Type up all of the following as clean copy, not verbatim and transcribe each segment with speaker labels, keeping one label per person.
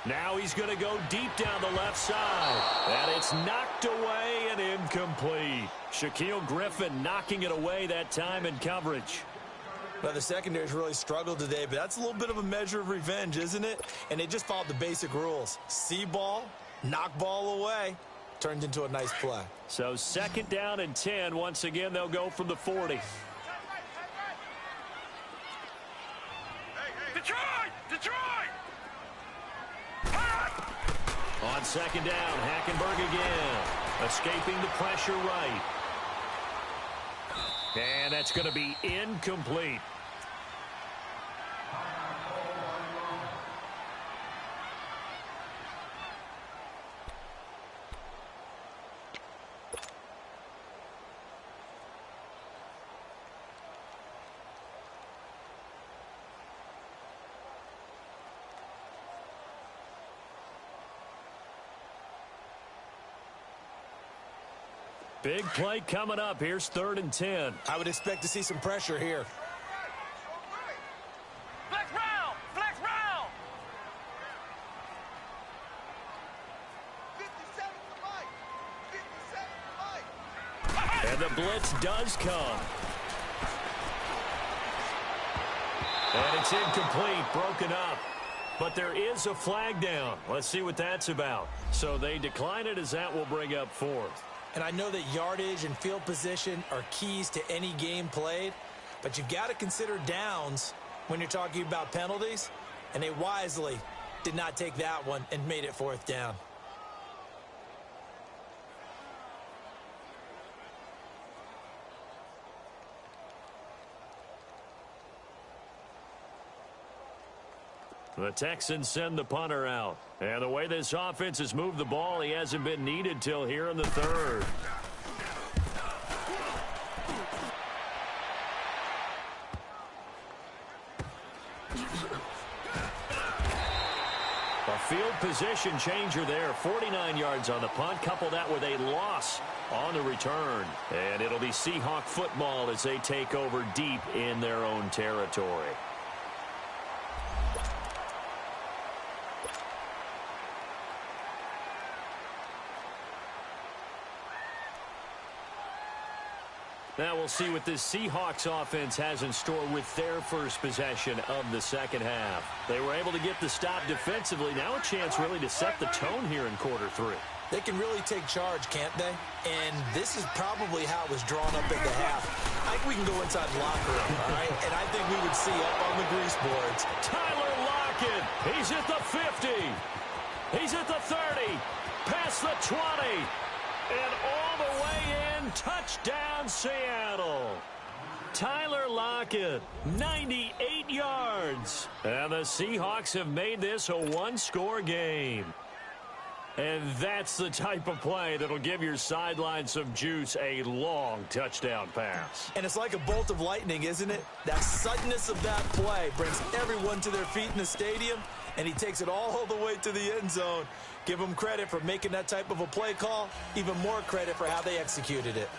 Speaker 1: Now he's going to go deep down the left side. And it's knocked away and incomplete. Shaquille Griffin knocking it away that time in coverage.
Speaker 2: Well, the secondary's really struggled today, but that's a little bit of a measure of revenge, isn't it? And they just followed the basic rules. See ball, knock ball away. Turned into a nice play.
Speaker 1: So 2nd down and 10. Once again, they'll go from the 40.
Speaker 3: Detroit!
Speaker 1: On 2nd down, Hackenberg again. Escaping the pressure right. And that's going to be incomplete. Big play coming up. Here's 3rd and 10.
Speaker 2: I would expect to see some pressure here.
Speaker 3: Flex round! Flex round!
Speaker 4: 57 to Mike.
Speaker 1: And the blitz does come. And it's incomplete, broken up. But there is a flag down. Let's see what that's about. So they decline it as that will bring up 4th.
Speaker 2: And I know that yardage and field position are keys to any game played, but you've got to consider downs when you're talking about penalties, and they wisely did not take that one and made it 4th down.
Speaker 1: The Texans send the punter out. And the way this offense has moved the ball, he hasn't been needed till here in the 3rd. A field position changer there. 49 yards on the punt. Couple that with a loss on the return. And it'll be Seahawk football as they take over deep in their own territory. Now we'll see what this Seahawks offense has in store with their first possession of the 2nd half. They were able to get the stop defensively. Now a chance really to set the tone here in quarter 3.
Speaker 2: They can really take charge, can't they? And this is probably how it was drawn up at the half. I think we can go inside the locker room, all right? And I think we would see up on the grease boards.
Speaker 1: Tyler Lockett, he's at the 50. He's at the 30. Past the 20. And all the way in, touchdown Seattle. Tyler Lockett, 98 yards. And the Seahawks have made this a one-score game. And that's the type of play that'll give your sideline some juice, a long touchdown pass.
Speaker 2: And it's like a bolt of lightning, isn't it? That suddenness of that play brings everyone to their feet in the stadium, and he takes it all the way to the end zone. Give him credit for making that type of a play call, even more credit for how they executed it.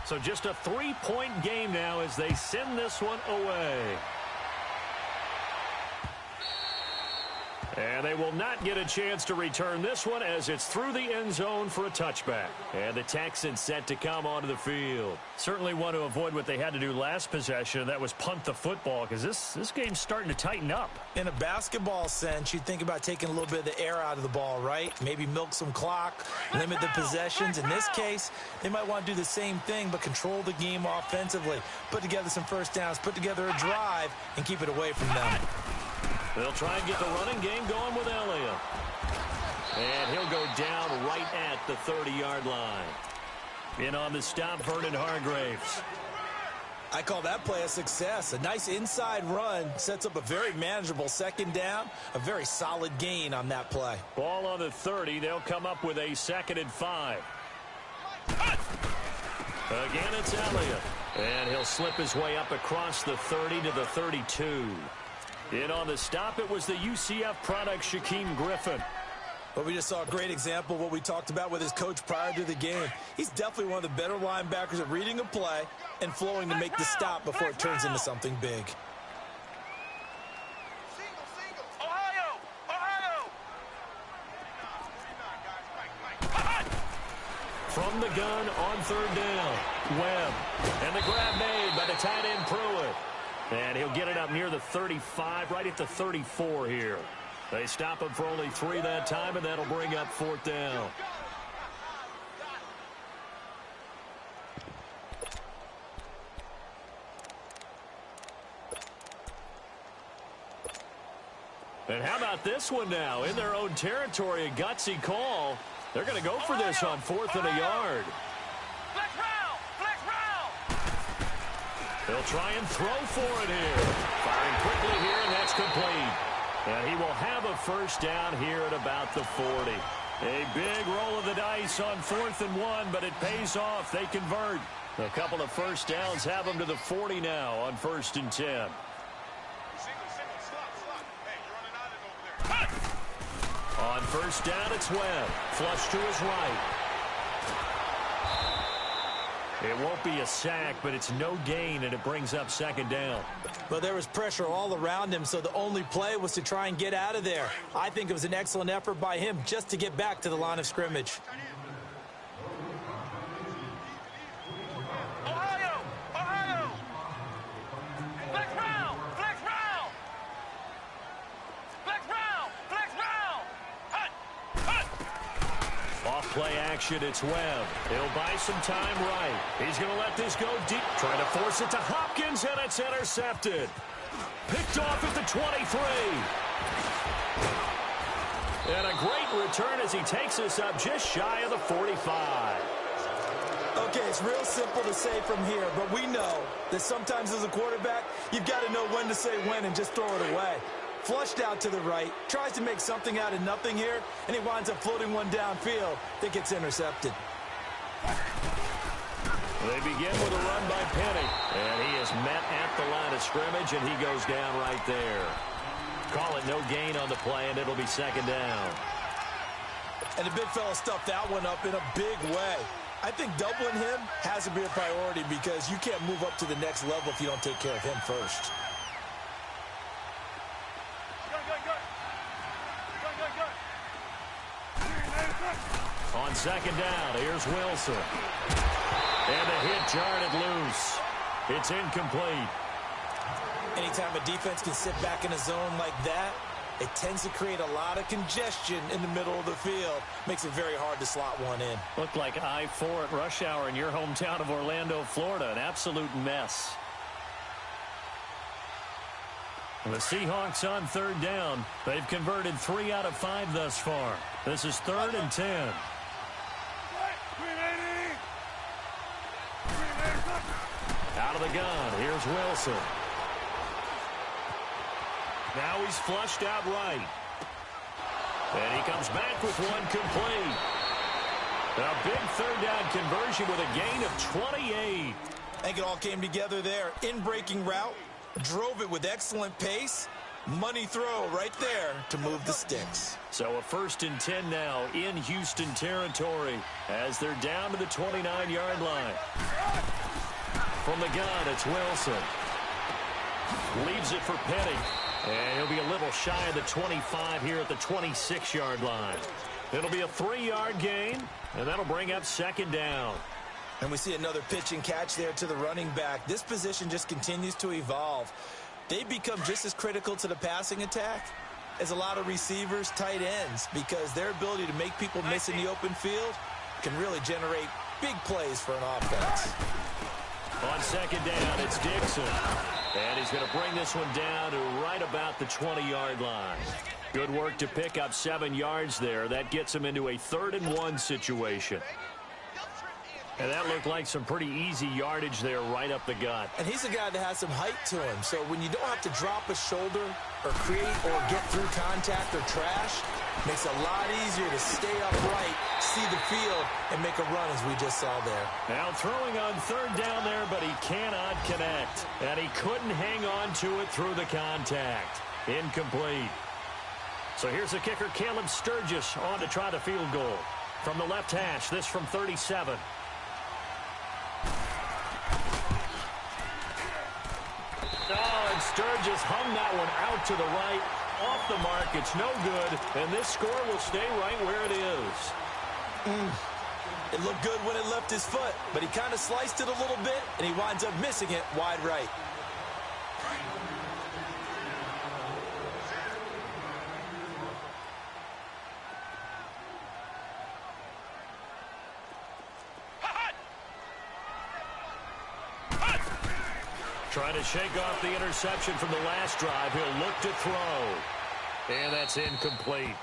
Speaker 1: So just a 3-point game now as they send this one away. And they will not get a chance to return this one as it's through the end zone for a touchback. And the Texans set to come onto the field. Certainly want to avoid what they had to do last possession. That was punt the football because this game's starting to tighten up.
Speaker 2: In a basketball sense, you think about taking a little bit of the air out of the ball, right? Maybe milk some clock, limit the possessions. In this case, they might want to do the same thing but control the game offensively. Put together some first downs, put together a drive, and keep it away from them.
Speaker 1: They'll try and get the running game going with Elliott. And he'll go down right at the 30-yard line. In on the stop, Vernon Hargreaves.
Speaker 2: I call that play a success. A nice inside run sets up a very manageable second down. A very solid gain on that play.
Speaker 1: Ball on the 30. They'll come up with a 2nd and 5. Again, it's Elliott. And he'll slip his way up across the 30 to the 32. In on the stop, it was the UCF product, Shaquille Griffin.
Speaker 2: But we just saw a great example of what we talked about with his coach prior to the game. He's definitely one of the better linebackers at reading a play and flowing to make the stop before it turns into something big.
Speaker 1: From the gun on third down, Webb. And the grab made by the tight end Pruitt. And he'll get it up near the 35, right at the 34 here. They stop him for only 3 that time, and that'll bring up fourth down. And how about this one now? In their own territory, a gutsy call. They're going to go for this on 4th and a yard.
Speaker 3: Flex round! Flex round!
Speaker 1: They'll try and throw for it here. Firing quickly here, and that's complete. And he will have a first down here at about the 40. A big roll of the dice on 4th and 1, but it pays off. They convert. A couple of first downs have them to the 40 now on 1st and 10. On first down, it's Webb. Flush to his right. It won't be a sack, but it's no gain, and it brings up 2nd down.
Speaker 2: But there was pressure all around him, so the only play was to try and get out of there. I think it was an excellent effort by him just to get back to the line of scrimmage.
Speaker 3: Ohio! Ohio! Flex round! Flex round! Flex round! Flex round! Hut! Hut!
Speaker 1: Off play action, it's Webb. He'll buy some time right. He's going to let this go deep. Trying to force it to Hopkins, and it's intercepted. Picked off at the 23. And a great return as he takes us up just shy of the 45.
Speaker 2: Okay, it's real simple to say from here, but we know that sometimes as a quarterback, you've got to know when to say when and just throw it away. Flushed out to the right, tries to make something out of nothing here, and he winds up floating one downfield that gets intercepted.
Speaker 1: They begin with a run by Penny, and he is met at the line of scrimmage, and he goes down right there. Call it no gain on the play, and it'll be 2nd down.
Speaker 2: And the big fella stuffed that one up in a big way. I think doubling him has to be a priority because you can't move up to the next level if you don't take care of him first.
Speaker 1: On 2nd down, here's Wilson. And the hit jarred it loose. It's incomplete.
Speaker 2: Anytime a defense can sit back in a zone like that, it tends to create a lot of congestion in the middle of the field. Makes it very hard to slot one in.
Speaker 1: Looked like I-4 at rush hour in your hometown of Orlando, Florida. An absolute mess. The Seahawks on 3rd down. They've converted 3 out of 5 thus far. This is 3rd and 10. Out of the gun, here's Wilson. Now he's flushed out right. And he comes back with one complete. A big 3rd down conversion with a gain of 28.
Speaker 2: I think it all came together there. In-breaking route, drove it with excellent pace. Money throw right there to move the sticks.
Speaker 1: So a 1st and 10 now in Houston territory as they're down to the 29-yard line. From the gun, it's Wilson. Leaves it for Penny. And he'll be a little shy of the 25 here at the 26-yard line. It'll be a 3-yard gain, and that'll bring up 2nd down.
Speaker 2: And we see another pitch and catch there to the running back. This position just continues to evolve. They become just as critical to the passing attack as a lot of receivers, tight ends, because their ability to make people miss in the open field can really generate big plays for an offense.
Speaker 1: On 2nd down, it's Dixon. And he's going to bring this one down to right about the 20-yard line. Good work to pick up 7 yards there. That gets him into a 3rd and 1 situation. And that looked like some pretty easy yardage there right up the gut.
Speaker 2: And he's a guy that has some height to him. So when you don't have to drop a shoulder or create or get through contact or trash, makes it a lot easier to stay upright, see the field, and make a run as we just saw there.
Speaker 1: Now throwing on 3rd down there, but he cannot connect. And he couldn't hang on to it through the contact. Incomplete. So here's the kicker, Caleb Sturgis, on to try the field goal. From the left hash, this from 37. Oh, and Sturgis hung that one out to the right. Off the mark, it's no good, and this score will stay right where it is.
Speaker 2: It looked good when it left his foot, but he kind of sliced it a little bit, and he winds up missing it wide right.
Speaker 1: Trying to shake off the interception from the last drive. He'll look to throw. And that's incomplete.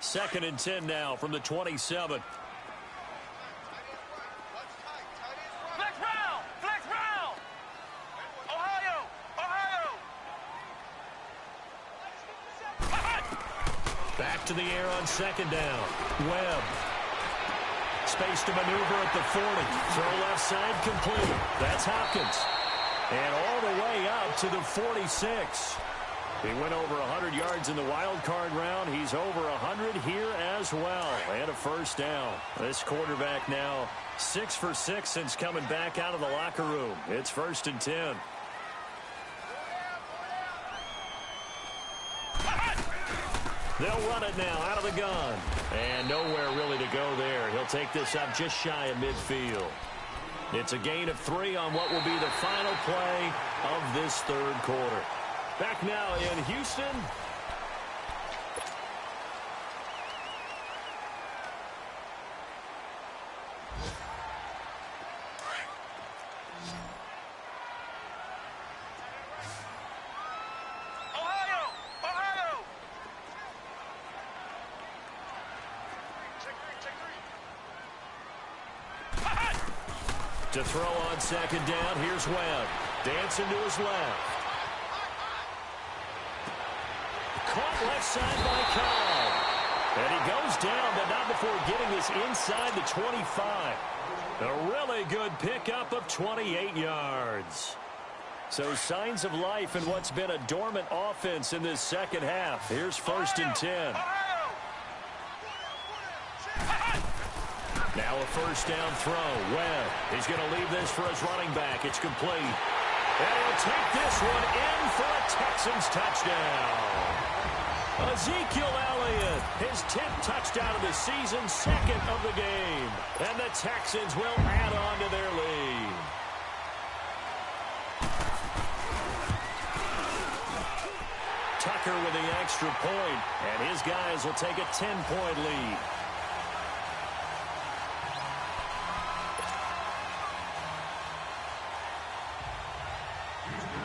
Speaker 1: Second and 10 now from the 27.
Speaker 3: Flex round! Flex round! Ohio!
Speaker 1: Back to the air on second down. Webb. Space to maneuver at the 40. Throw left side complete. That's Hopkins. And all the way out to the 46. He went over 100 yards in the wild card round. He's over 100 here as well. And a first down. This quarterback now 6 for 6 since coming back out of the locker room. It's first and 10. They'll run it now out of the gun. And nowhere really to go there. He'll take this up just shy of midfield. It's a gain of 3 on what will be the final play of this third quarter. Back now in Houston. To throw on second down, here's Webb. Dancing to his left. Caught left side by Cobb. And he goes down, but not before getting this inside the 25. A really good pickup of 28 yards. So signs of life in what's been a dormant offense in this second half. Here's first and 10. Now a first down throw. Webb, he's going to leave this for his running back. It's complete. And he'll take this one in for a Texans touchdown. Ezekiel Elliott, his 10th touchdown of the season, second of the game. And the Texans will add on to their lead. Tucker with the extra point, and his guys will take a 10-point lead.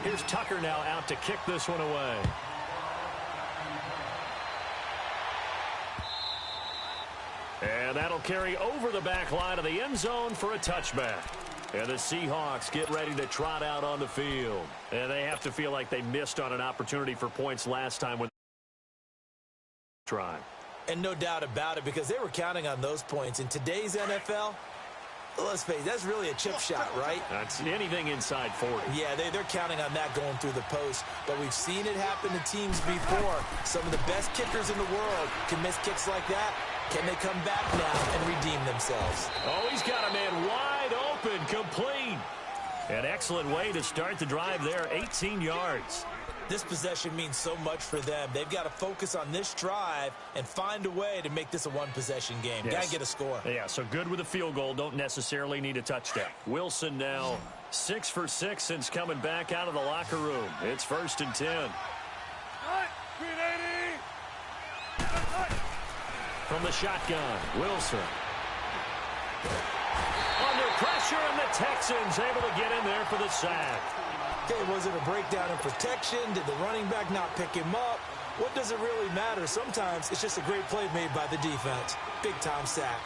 Speaker 1: Here's Tucker now out to kick this one away. And that'll carry over the back line of the end zone for a touchback. And the Seahawks get ready to trot out on the field. And they have to feel like they missed on an opportunity for points last time when they tried.
Speaker 2: And no doubt about it, because they were counting on those points. In today's NFL, let's face it, that's really a chip shot, right?
Speaker 1: That's anything inside 40.
Speaker 2: Yeah, they're counting on that going through the post. But we've seen it happen to teams before. Some of the best kickers in the world can miss kicks like that. Can they come back now and redeem themselves?
Speaker 1: Oh, he's got a man wide open, complete. An excellent way to start the drive there, 18 yards.
Speaker 2: This possession means so much for them. They've got to focus on this drive and find a way to make this a one-possession game.
Speaker 1: Yes.
Speaker 2: Got to get a score.
Speaker 1: Yeah, so good with a field goal. Don't necessarily need a touchdown. Wilson now 6 for 6 since coming back out of the locker room. It's first and 10. From the shotgun, Wilson. Under pressure, and the Texans able to get in there for the sack.
Speaker 2: Okay, was it a breakdown in protection? Did the running back not pick him up? What does it really matter? Sometimes it's just a great play made by the defense. Big-time sack.